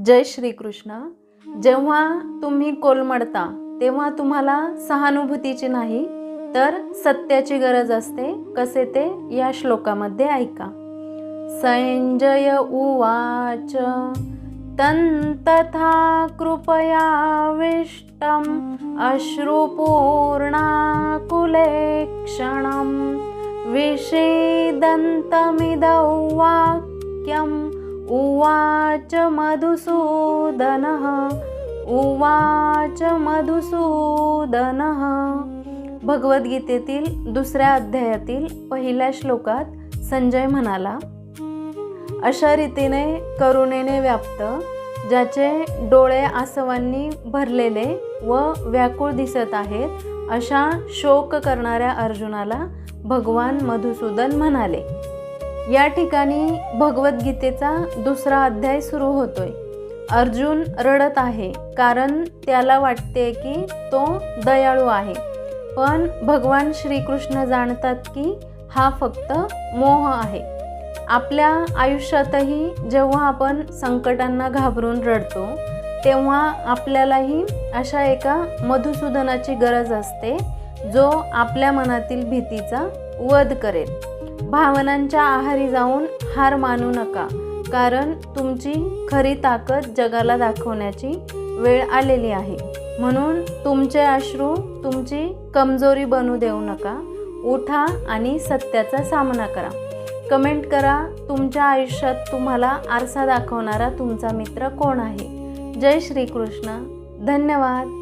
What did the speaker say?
जय श्रीकृष्ण. जेव्हा तुम्ही कोलमडता तेव्हा तुम्हाला सहानुभूतीची नाही तर सत्याची गरज असते. कसे ते या श्लोकामध्ये ऐका. संजय उवाच तंतथा कृपयाविष्टम् अश्रुपूर्णाकुलेक्षणम् विषीदन्तमिदौ वाक्यम् उवाच मधुसूदनः. भगवद्गीतेतील दुसऱ्या अध्यायातील पहिल्या श्लोकात संजय म्हणाला, अशा रीतीने करुणेने व्याप्त, ज्याचे डोळे आसवांनी भरलेले व व्याकुळ दिसत आहेत, अशा शोक करणाऱ्या अर्जुनाला भगवान मधुसूदन म्हणाले. या ठिकाणी भगवद्गीतेचा दुसरा अध्याय सुरू होतोय. अर्जुन रडत आहे कारण त्याला वाटते की तो दयाळू आहे, पण भगवान श्रीकृष्ण जाणतात की हा फक्त मोह आहे. आपल्या आयुष्यातही जेव्हा आपण संकटांना घाबरून रडतो तेव्हा आपल्यालाही अशा एका मधुसूदनाची गरज असते, जो आपल्या मनातील भीतीचा वध करेल. भावनांच्या आहारी जाऊन हार मानू नका, कारण तुमची खरी ताकद जगाला दाखवण्याची वेळ आलेली आहे. म्हणून तुमचे अश्रू तुमची कमजोरी बनू देऊ नका. उठा आणि सत्याचा सामना करा. कमेंट करा, तुमच्या आयुष्यात तुम्हाला आरसा दाखवणारा तुमचा मित्र कोण आहे. जय श्रीकृष्ण. धन्यवाद.